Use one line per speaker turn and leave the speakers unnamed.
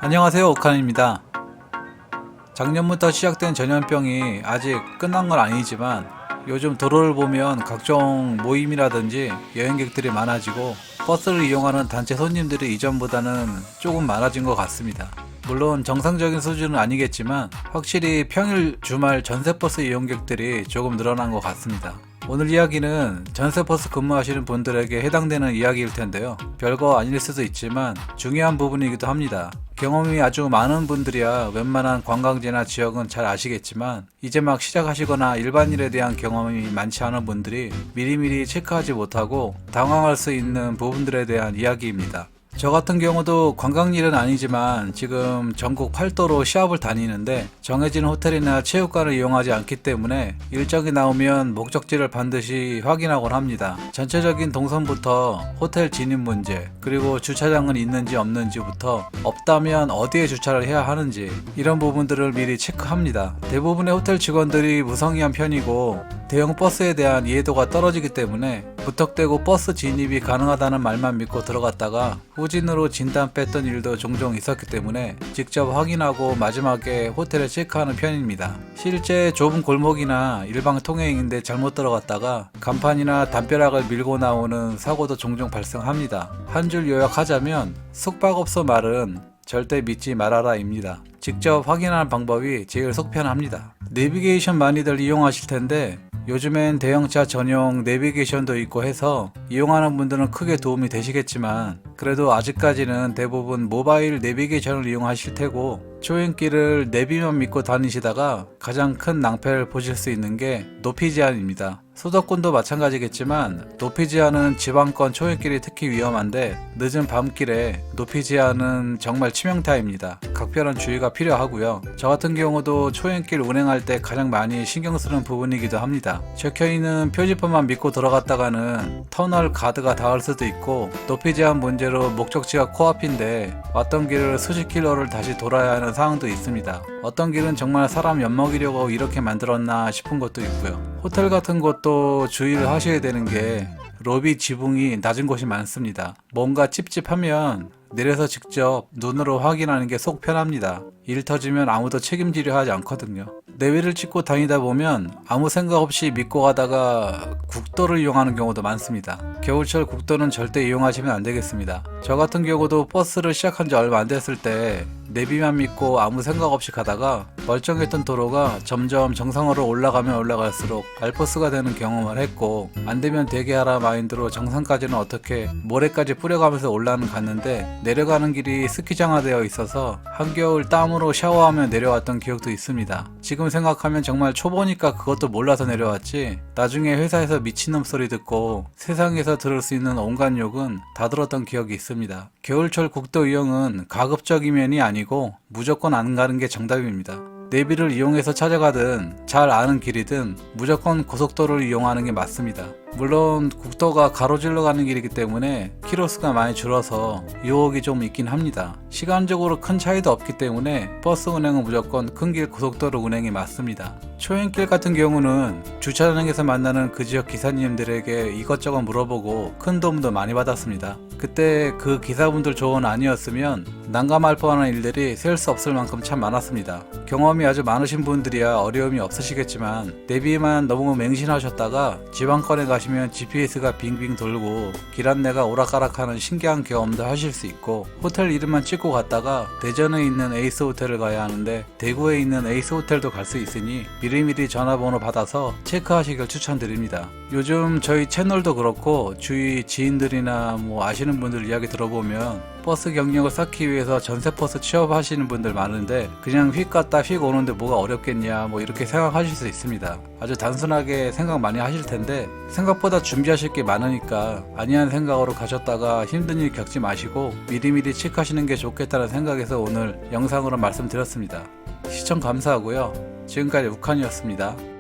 안녕하세요, 오칸입니다. 작년부터 시작된 전염병이 아직 끝난 건 아니지만 요즘 도로를 보면 각종 모임이라든지 여행객들이 많아지고 버스를 이용하는 단체 손님들이 이전보다는 조금 많아진 것 같습니다. 물론 정상적인 수준은 아니겠지만 확실히 평일 주말 전세버스 이용객들이 조금 늘어난 것 같습니다. 오늘 이야기는 전세버스 근무하시는 분들에게 해당되는 이야기일 텐데요. 별거 아닐 수도 있지만 중요한 부분이기도 합니다. 경험이 아주 많은 분들이야 웬만한 관광지나 지역은 잘 아시겠지만 이제 막 시작하시거나 일반일에 대한 경험이 많지 않은 분들이 미리미리 체크하지 못하고 당황할 수 있는 부분들에 대한 이야기입니다. 저 같은 경우도 관광일은 아니지만 지금 전국 8도로 시합을 다니는데 정해진 호텔이나 체육관을 이용하지 않기 때문에 일정이 나오면 목적지를 반드시 확인하곤 합니다. 전체적인 동선부터 호텔 진입 문제, 그리고 주차장은 있는지 없는지부터 없다면 어디에 주차를 해야 하는지 이런 부분들을 미리 체크합니다. 대부분의 호텔 직원들이 무성의한 편이고 대형 버스에 대한 이해도가 떨어지기 때문에 무턱대고 버스 진입이 가능하다는 말만 믿고 들어갔다가 후진으로 진단 뺐던 일도 종종 있었기 때문에 직접 확인하고 마지막에 호텔에 체크하는 편입니다. 실제 좁은 골목이나 일방 통행인데 잘못 들어갔다가 간판이나 담벼락을 밀고 나오는 사고도 종종 발생합니다. 한 줄 요약하자면 숙박업소 말은 절대 믿지 말아라 입니다. 직접 확인하는 방법이 제일 속편합니다. 내비게이션 많이들 이용하실 텐데 요즘엔 대형차 전용 내비게이션도 있고 해서 이용하는 분들은 크게 도움이 되시겠지만 그래도 아직까지는 대부분 모바일 내비게이션을 이용하실 테고 초행길을 내비만 믿고 다니시다가 가장 큰 낭패를 보실 수 있는 게 높이 제한입니다. 수도권도 마찬가지겠지만 높이 제한은 지방권 초행길이 특히 위험한데 늦은 밤길에 높이 제한은 정말 치명타입니다. 각별한 주의가 필요하고요. 저 같은 경우도 초행길 운행할 때 가장 많이 신경 쓰는 부분이기도 합니다. 적혀있는 표지판만 믿고 들어갔다가는 터널 가드가 닿을 수도 있고 높이 제한 문제로 목적지가 코앞인데 왔던 길을 수십 킬로를 다시 돌아야 하는 상황도 있습니다. 어떤 길은 정말 사람 엿먹이려고 이렇게 만들었나 싶은 것도 있고요. 호텔 같은 곳도 주의를 하셔야 되는 게 로비 지붕이 낮은 곳이 많습니다. 뭔가 찝찝하면 내려서 직접 눈으로 확인하는 게 속 편합니다. 일 터지면 아무도 책임지려 하지 않거든요. 내비를 찍고 다니다 보면 아무 생각 없이 믿고 가다가 국도를 이용하는 경우도 많습니다. 겨울철 국도는 절대 이용하시면 안 되겠습니다. 저 같은 경우도 버스를 시작한 지 얼마 안 됐을 때 내비만 믿고 아무 생각 없이 가다가 멀쩡했던 도로가 점점 정상으로 올라가면 올라갈수록 알포스가 되는 경험을 했고 안되면 대기하라 마인드로 정상까지는 어떻게 모래까지 뿌려가면서 올라는 갔는데 내려가는 길이 스키장화되어 있어서 한겨울 땀으로 샤워하며 내려왔던 기억도 있습니다. 지금 생각하면 정말 초보니까 그것도 몰라서 내려왔지 나중에 회사에서 미친놈 소리 듣고 세상에서 들을 수 있는 온갖 욕은 다 들었던 기억이 있습니다. 겨울철 국도 이용은 가급적이면이 아니고 무조건 안 가는 게 정답입니다. 내비를 이용해서 찾아가든 잘 아는 길이든 무조건 고속도로를 이용하는 게 맞습니다. 물론 국도가 가로질러 가는 길이기 때문에 키로수가 많이 줄어서 유혹이 좀 있긴 합니다. 시간적으로 큰 차이도 없기 때문에 버스 운행은 무조건 큰 길 고속도로 운행이 맞습니다. 초행길 같은 경우는 주차장에서 만나는 그 지역 기사님들에게 이것저것 물어보고 큰 도움도 많이 받았습니다. 그때 그 기사분들 조언 아니었으면 난감할 뻔한 일들이 셀 수 없을 만큼 참 많았습니다. 경험이 아주 많으신 분들이야 어려움이 없으시겠지만 내비만 너무 맹신하셨다가 지방권에 가시면 GPS가 빙빙 돌고 길 안내가 오락가락하는 신기한 경험도 하실 수 있고 호텔 이름만 찍고 갔다가 대전에 있는 에이스 호텔을 가야 하는데 대구에 있는 에이스 호텔도 갈 수 있으니 미리미리 전화번호 받아서 체크하시길 추천드립니다. 요즘 저희 채널도 그렇고 주위 지인들이나 아시는 분들 이야기 들어보면 버스 경력을 쌓기 위해서 전세버스 취업하시는 분들 많은데 그냥 휙 갔다 휙 오는데 뭐가 어렵겠냐 이렇게 생각하실 수 있습니다. 아주 단순하게 생각 많이 하실 텐데 생각보다 준비하실 게 많으니까 아니한 생각으로 가셨다가 힘든 일 겪지 마시고 미리미리 체크하시는 게 좋겠다는 생각에서 오늘 영상으로 말씀드렸습니다. 시청 감사하고요. 지금까지 우칸이었습니다.